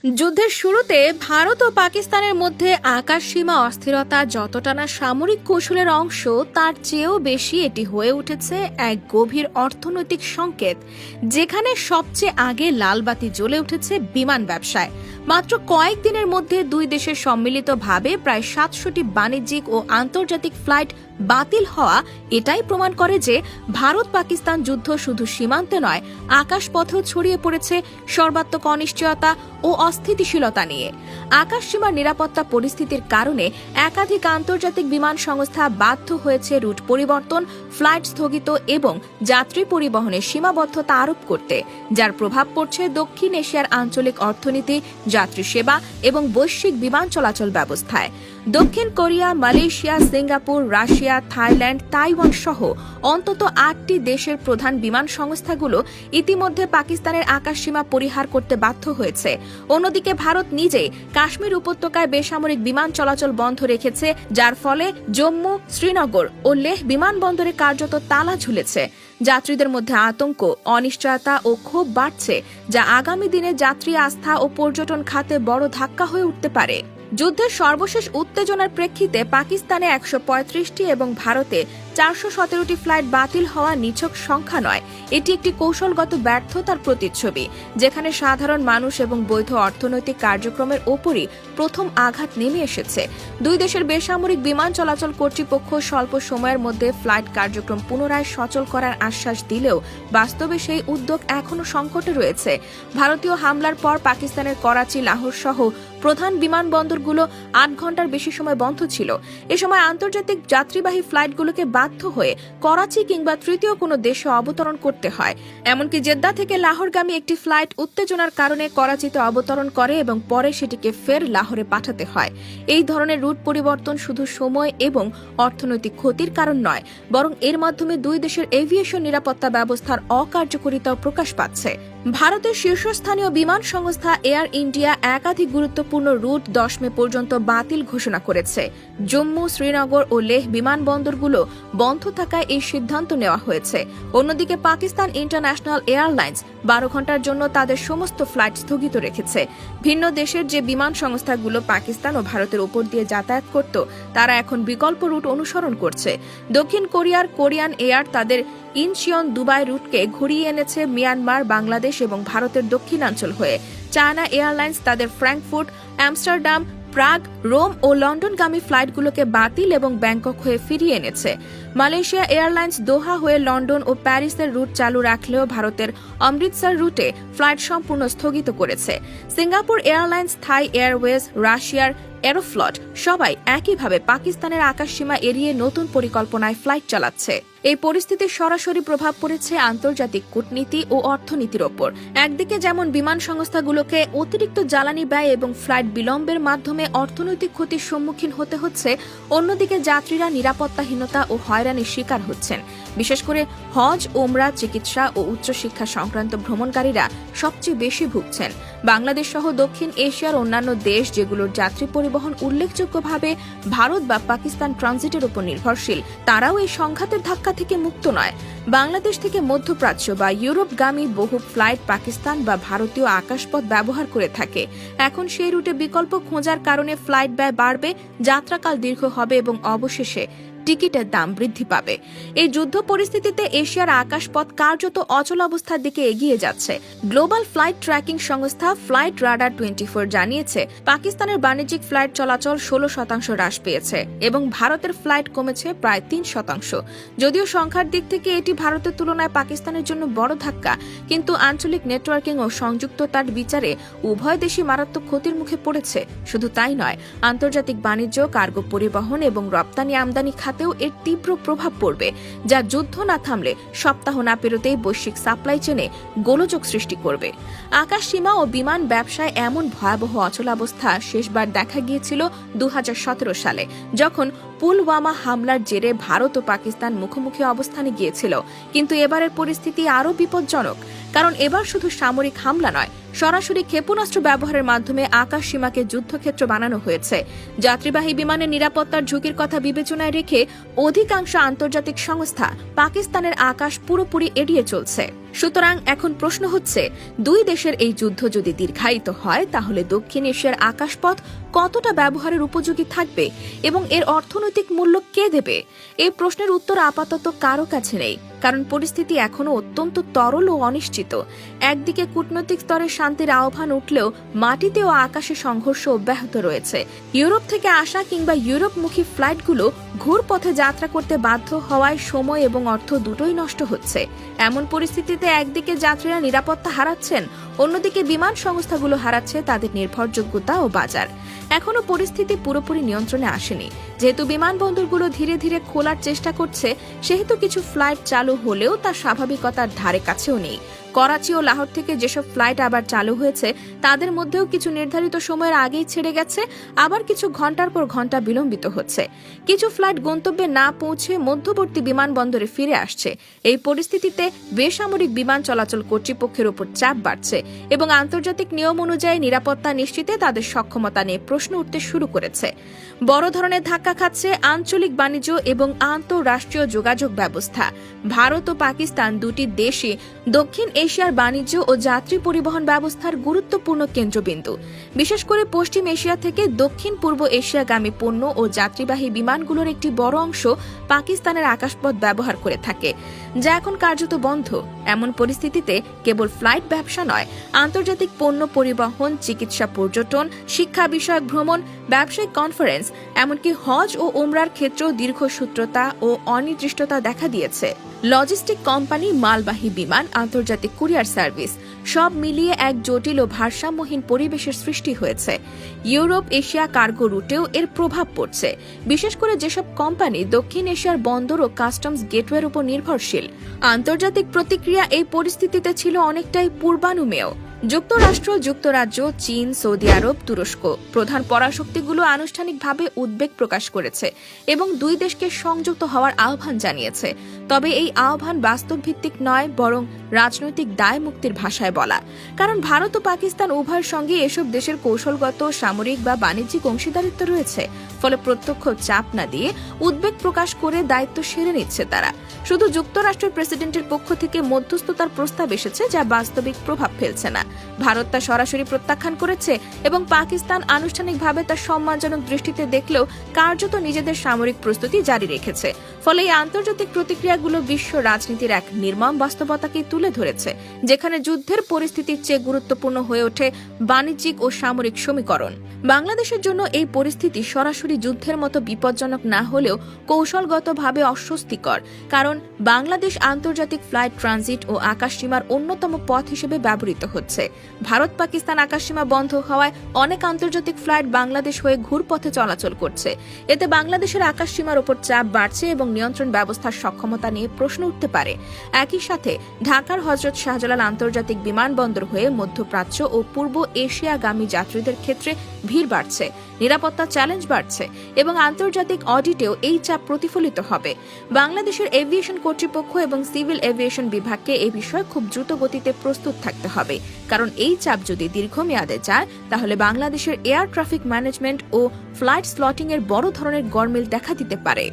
যুদ্ধের শুরুতে ভারত ও পাকিস্তানের মধ্যে আকাশ সীমা অস্থিরতা যতটা না সামরিক কৌশলের অংশ, তার চেয়েও বেশি এটি হয়ে উঠেছে এক গভীর অর্থনৈতিক সংকেত, যেখানে সবচেয়ে আগে লালবাতি জ্বলে উঠেছে বিমান ব্যবসায়। মাত্র কয়েকদিনের মধ্যে দুই দেশের সম্মিলিতভাবে প্রায় ৭০০টি বাণিজ্যিক ও আন্তর্জাতিক ফ্লাইট বাতিল হওয়া এটাই প্রমাণ করে যে ভারত পাকিস্তান যুদ্ধ শুধু সীমান্তে নয়, আকাশপথেও ছড়িয়ে পড়েছে সর্বাত্মক অনিশ্চয়তা ও অস্থিতিশীলতা নিয়ে। আকাশসীমার নিরাপত্তা পরিস্থিতির কারণে একাধিক আন্তর্জাতিক বিমান সংস্থা বাধ্য হয়েছে রুট পরিবর্তন, ফ্লাইট স্থগিত এবং যাত্রী পরিবহনের সীমাবদ্ধতা আরোপ করতে, যার প্রভাব পড়ছে দক্ষিণ এশিয়ার আঞ্চলিক অর্থনীতি, যাত্রী সেবা এবং বৈশ্বিক বিমান চলাচল ব্যবস্থায়। দক্ষিণ Korea, Malaysia, Singapore, Russia, Thailand, Taiwan সহ অন্তত ৮টি দেশের প্রধান বিমান সংস্থাগুলো ইতিমধ্যে পাকিস্তানের আকাশসীমা পরিহার করতে বাধ্য হয়েছে। অন্যদিকে ভারত নিজেই কাশ্মীর উপত্যকায় বেসামরিক বিমান চলাচল বন্ধ রেখেছে, যার ফলে জম্মু, শ্রীনগর ও লেহ বিমানবন্দরে কার্যত তালা ঝুলেছে। যাত্রীদের মধ্যে আতঙ্ক, অনিশ্চয়তা ও ক্ষোভ বাড়ছে, যা আগামী দিনে যাত্রী আস্থা ও পর্যটন খাতে বড় ধাক্কা হয়ে উঠতে পারে। যুদ্ধের সর্বশেষ উত্তেজনার প্রেক্ষিতে পাকিস্তানে ১৩৫টি এবং ভারতে ৪১৭টি ফ্লাইট বাতিল হওয়া নিছক সংখ্যা নয়, এটি একটি কৌশলগত ব্যর্থতার প্রতিচ্ছবি, যেখানে সাধারণ মানুষ এবং বৈধ অর্থনৈতিক কার্যক্রমের ওপরই প্রথম আঘাত নেমে এসেছে। দুই দেশের বেসামরিক বিমান চলাচল কর্তৃপক্ষ স্বল্প সময়ের মধ্যে ফ্লাইট কার্যক্রম পুনরায় সচল করার আশ্বাস দিলেও বাস্তবে সেই উদ্যোগ এখনও সংকটে রয়েছে। ভারতীয় হামলার পর পাকিস্তানের করাচি, লাহোর সহ প্রধান বিমানবন্দরগুলো ৮ ঘণ্টার বেশি সময় বন্ধ ছিল। এ সময় আন্তর্জাতিক যাত্রীবাহী ফ্লাইটগুলোকে বাধ্য হয়ে করাচি কিংবা তৃতীয় কোনো দেশে অবতরণ করতে হয়। এমনকি জেদ্দা থেকে লাহোরগামী একটি ফ্লাইট উত্তেজনার কারণে করাচিতে অবতরণ করে এবং পরে সেটিকে ফের লাহোরে পাঠাতে হয়। এই ধরনের রুট পরিবর্তন শুধু সময় এবং অর্থনৈতিক ক্ষতির কারণ নয়, বরং এর মাধ্যমে দুই দেশের এভিয়েশন নিরাপত্তা ব্যবস্থার অকার্যকরিতাও প্রকাশ পাচ্ছে। ভারতের শীর্ষস্থানীয় বিমান সংস্থা এয়ার ইন্ডিয়া একাধিক গুরুত্বপূর্ণ রুট ১০ মে পর্যন্ত বাতিল ঘোষণা করেছে। জম্মু, শ্রীনগর ও লেহ বিমানবন্দরগুলো বন্ধ থাকায় এই সিদ্ধান্ত নেওয়া হয়েছে। অন্যদিকে পাকিস্তান ইন্টারন্যাশনাল এয়ারলাইন্স ১২ ঘণ্টার জন্য তাদের সমস্ত ফ্লাইট স্থগিত রেখেছে। ভিন্ন দেশের যে বিমান সংস্থাগুলো পাকিস্তান ও ভারতের উপর দিয়ে যাতায়াত করত, তারা এখন বিকল্প রুট অনুসরণ করছে। দক্ষিণ কোরিয়ার কোরিয়ান এয়ার তাদের ইনচিয়ন দুবাই রুটকে ঘুরিয়ে এনেছে মিয়ানমার, বাংলাদেশ এবং ভারতের দক্ষিণাঞ্চল হয়ে। চায়না এয়ারলাইন্স তাদের ফ্র্যাঙ্কফুর্ট, আমস্টারডাম, প্রাগ, রোম ও লন্ডনগামী ফ্লাইটগুলোকে বাতিল এবং ব্যাংকক হয়ে ফিরিয়ে এনেছে। মালয়েশিয়া এয়ারলাইন্স দোহা হয়ে লন্ডন ও প্যারিসের রুট চালু রাখলেও ভারতের অমৃতসর রুটে ফ্লাইট সম্পূর্ণ স্থগিত করেছে। সিঙ্গাপুর এয়ারলাইন্স, থাই এয়ারওয়েজ, রাশিয়ার এরোফ্লট সবাই একইভাবে পাকিস্তানের আকাশসীমা এড়িয়ে নতুন পরিকল্পনায় ফ্লাইট চালাচ্ছে। এই পরিস্থিতির সরাসরি প্রভাব পড়েছে আন্তর্জাতিক কূটনীতি ও অর্থনীতির ওপর। একদিকে যেমন বিমান সংস্থাগুলোকে অতিরিক্ত জ্বালানি ব্যয় এবং ফ্লাইট বিলম্বের মাধ্যমে অর্থনৈতিক ক্ষতির সম্মুখীন হতে হচ্ছে, অন্যদিকে যাত্রীরা নিরাপত্তাহীনতা ও হয়রানির শিকার হচ্ছেন। বিশেষ করে হজ, ওমরা, চিকিৎসা ও উচ্চশিক্ষা সংক্রান্ত ভ্রমণকারীরা সবচেয়ে বেশি ভুগছেন। বাংলাদেশ সহ দক্ষিণ এশিয়ার অন্যান্য দেশ, যেগুলোর যাত্রী পরিবহন উল্লেখযোগ্যভাবে ভারত বা পাকিস্তান ট্রানজিটের উপর নির্ভরশীল, তারাও এই সংঘাতের ধাক্কা থেকে মুক্ত নয়। বাংলাদেশ থেকে মধ্যপ্রাচ্য বা ইউরোপগামী বহু ফ্লাইট পাকিস্তান বা ভারতীয় আকাশপথ ব্যবহার করে থাকে। এখন সেই রুটে বিকল্প খোঁজার কারণে ফ্লাইট ব্যয় বাড়বে, যাত্রাকাল দীর্ঘ হবে এবং অবশেষে টিকিটের দাম বৃদ্ধি পাবে। এই যুদ্ধ পরিস্থিতিতে এশিয়ার আকাশপথ কার্যত অচল অবস্থার দিকে এগিয়ে যাচ্ছে। গ্লোবাল ফ্লাইট ট্র্যাকিং সংস্থা ফ্লাইট রাডার 24 জানিয়েছে, পাকিস্তানের বাণিজ্যিক ফ্লাইট চলাচল 16% হ্রাস পেয়েছে এবং ভারতের ফ্লাইট কমেছে প্রায় 3%। যদিও সংখ্যার দিক থেকে এটি ভারতের তুলনায় পাকিস্তানের জন্য বড় ধাক্কা, কিন্তু আঞ্চলিক নেটওয়ার্কিং ও সংযুক্ততার বিচারে উভয় দেশই মারাত্মক ক্ষতির মুখে পড়েছে। শুধু তাই নয়, আন্তর্জাতিক বাণিজ্য, কার্গো পরিবহন এবং রপ্তানি আমদানি খাতেও এর তীব্র প্রভাব পড়বে, যা যুদ্ধ না থামলে সপ্তাহ না পেরোতেই বৈশ্বিক সাপ্লাই চেনে গোলযোগ সৃষ্টি করবে। আকাশ সীমা ও বিমান ব্যবসায় এমন ভয়াবহ অচলাবস্থা শেষবার দেখা গিয়েছিল ২০১৭ সালে, যখন পুলওয়ামা হামলার জেরে ভারত ও পাকিস্তান মুখোমুখি অবস্থানে গিয়েছিল। কিন্তু এবারের পরিস্থিতি আরও বিপজ্জনক, কারণ এবার শুধু সামরিক হামলা নয়, সরাসরি ক্ষেপণাস্ত্র ব্যবহারের মাধ্যমে আকাশ সীমাকে যুদ্ধক্ষেত্র বানানো হয়েছে। যাত্রীবাহী বিমানের নিরাপত্তার ঝুঁকির কথা বিবেচনায় রেখে অধিকাংশ আন্তর্জাতিক সংস্থা পাকিস্তানের আকাশ পুরোপুরি এড়িয়ে চলছে। সুতরাং এখন প্রশ্ন হচ্ছে, দুই দেশের এই যুদ্ধ যদি দীর্ঘায়িত হয় তাহলে দক্ষিণ এশিয়ার আকাশপথ কতটা ব্যবহারের উপযোগী থাকবে এবং এর অর্থনৈতিক মূল্য কে দেবে? এই প্রশ্নের উত্তর আপাতত কারো কাছে নেই, কারণ পরিস্থিতি এখনো অত্যন্ত তরল ও অনিশ্চিত। একদিকে কূটনৈতিক স্তরে শান্তির আহ্বান উঠলেও মাটিতে ও আকাশে সংঘর্ষ অব্যাহত রয়েছে। ইউরোপ থেকে আসা কিংবা ইউরোপমুখী ফ্লাইটগুলো ঘুরপথে যাত্রা করতে বাধ্য হওয়ায় সময় এবং অর্থ দুটোই নষ্ট হচ্ছে। এমন পরিস্থিতিতে একদিকে যাত্রীরা নিরাপত্তা হারাচ্ছেন, অন্যদিকে বিমান সংস্থাগুলো হারাচ্ছে তাদের নির্ভরযোগ্যতা ও বাজার। এখনো পরিস্থিতি পুরোপুরি নিয়ন্ত্রণে আসেনি। যেহেতু বিমানবন্দরগুলো ধীরে ধীরে খোলার চেষ্টা করছে, সেহেতু কিছু ফ্লাইট চালু হলেও তা স্বাভাবিকতার ধারে কাছেও নেই। করাচি ও লাহোর থেকে যেসব ফ্লাইট আবার চালু হয়েছে তাদের মধ্যেও কিছু নির্ধারিত সময়ের আগেই ছেড়ে গেছে, আবার কিছু ঘন্টার পর ঘন্টা বিলম্বিত হচ্ছে। কিছু ফ্লাইট গন্তব্যে না পৌঁছে মধ্যবর্তী বিমানবন্দরে ফিরে আসছে। এই পরিস্থিতিতে বেসামরিক বিমান চলাচল কর্তৃপক্ষের উপর চাপ বাড়ছে এবং আন্তর্জাতিক নিয়ম অনুযায়ী নিরাপত্তা নিশ্চিতে তাদের সক্ষমতা নিয়ে প্রশ্ন উঠতে শুরু করেছে। বড় ধরনের ধাক্কা খাচ্ছে আঞ্চলিক বাণিজ্য এবং আন্তঃরাষ্ট্রীয় যোগাযোগ ব্যবস্থা। ভারত ও পাকিস্তান দুটি দেশই দক্ষিণ এশিয়ার বাণিজ্য ও যাত্রী পরিবহন ব্যবস্থার গুরুত্বপূর্ণ কেন্দ্রবিন্দু। বিশেষ করে পশ্চিম এশিয়া থেকে দক্ষিণ পূর্ব এশিয়াগামী পণ্য ও যাত্রীবাহী বিমানগুলোর একটি বড় অংশ পাকিস্তানের আকাশপথ ব্যবহার করে থাকে, যা এখন কার্যত বন্ধ। এমন পরিস্থিতিতে কেবল ফ্লাইট ব্যবসা নয়, আন্তর্জাতিক পণ্য পরিবহন, চিকিৎসা, পর্যটন, শিক্ষা বিষয়ক ভ্রমণ, ব্যবসায়িক কনফারেন্স, এমনকি হজ ও ওমরার ক্ষেত্রেও দীর্ঘসূত্রতা ও অনির্দিষ্টতা দেখা দিয়েছে। লজিস্টিক কোম্পানি, মালবাহী বিমান, আন্তর্জাতিক কুরিয়ার সার্ভিস সব মিলিয়ে এক জটিল ও ভারসাম্যহীন পরিবেশের সৃষ্টি হয়েছে। ইউরোপ এশিয়া কার্গো রুটেও এর প্রভাব পড়ছে, বিশেষ করে যেসব কোম্পানি দক্ষিণ এশিয়ার বন্দর ও কাস্টমস গেটওয়ের উপর নির্ভরশীল। আন্তর্জাতিক প্রতিক্রিয়া এই পরিস্থিতিতে ছিল অনেকটাই পূর্বানুমেয়। যুক্তরাষ্ট্র, যুক্তরাজ্য, চীন, সৌদি আরব, তুরস্ক প্রধান পরাশক্তিগুলো আনুষ্ঠানিকভাবে উদ্বেগ প্রকাশ করেছে এবং দুই দেশকে সংযুক্ত হওয়ার আহ্বান জানিয়েছে। তবে এই আহ্বান বাস্তবভিত্তিক নয়, বরং রাজনৈতিক দায় মুক্তির ভাষায় বলা। কারণ ভারত ও পাকিস্তান উভয়ের সঙ্গে এসব দেশের কৌশলগত, সামরিক বা বাণিজ্যিক অংশীদারিত্ব রয়েছে। ফলে প্রত্যক্ষ চাপ না দিয়ে উদ্বেগ প্রকাশ করে দায়িত্ব সেরে নিচ্ছে তারা। শুধু যুক্তরাষ্ট্রের প্রেসিডেন্টের পক্ষ থেকে মধ্যস্থতার প্রস্তাব এসেছে, যা বাস্তবিক প্রভাব ফেলছে না। ভারত তা সরাসরি প্রত্যাখ্যান করেছে এবং পাকিস্তান আনুষ্ঠানিকভাবে তা সম্মানজনক দৃষ্টিতে দেখলেও কার্যত নিজেদের সামরিক প্রস্তুতি জারি রেখেছে। ফলে এই আন্তর্জাতিক প্রতিক্রিয়াগুলো বিশ্ব রাজনীতির এক নির্মম বাস্তবতাকে তুলে ধরেছে, যেখানে যুদ্ধের পরিস্থিতির চেয়ে গুরুত্বপূর্ণ হয়ে ওঠে বাণিজ্যিক ও সামরিক সমীকরণ। বাংলাদেশের জন্য এই পরিস্থিতি সরাসরি যুদ্ধের মতো বিপজ্জনক না হলেও কৌশলগতভাবে অস্বস্তিকর, কারণ বাংলাদেশ আন্তর্জাতিক ফ্লাইট, ট্রানজিট ও আকাশসীমার অন্যতম পথ হিসেবে ব্যবহৃত হচ্ছে। ভারত পাকিস্তান আকাশসীমা বন্ধ হওয়ায় অনেক আন্তর্জাতিক ফ্লাইট বাংলাদেশ হয়ে ঘুরপথে চলাচল করছে। এতে বাংলাদেশের আকাশসীমার উপর চাপ বাড়ছে এবং নিয়ন্ত্রণ ব্যবস্থার সক্ষমতা নিয়ে প্রশ্ন উঠতে পারে। একই সাথে ঢাকার হযরত শাহজালাল আন্তর্জাতিক বিমানবন্দর হয়ে মধ্যপ্রাচ্য ও পূর্ব এশিয়াগামী যাত্রীদের ক্ষেত্রে ভিড় বাড়ছে, নিরাপত্তা চ্যালেঞ্জ বাড়ছে এবং আন্তর্জাতিক অডিটেও এই চাপ প্রতিফলিত হবে। বাংলাদেশের এভিয়েশন কর্তৃপক্ষ এবং সিভিল এভিয়েশন বিভাগকে এই বিষয়ে খুব দ্রুত গতিতে প্রস্তুত থাকতে হবে, কারণ এই চাপ যদি দীর্ঘমেয়াদে যায় তাহলে বাংলাদেশের এয়ার ট্রাফিক ম্যানেজমেন্ট ও ফ্লাইট স্লটিং এর বড় ধরনের গরমিল দেখা দিতে পারে।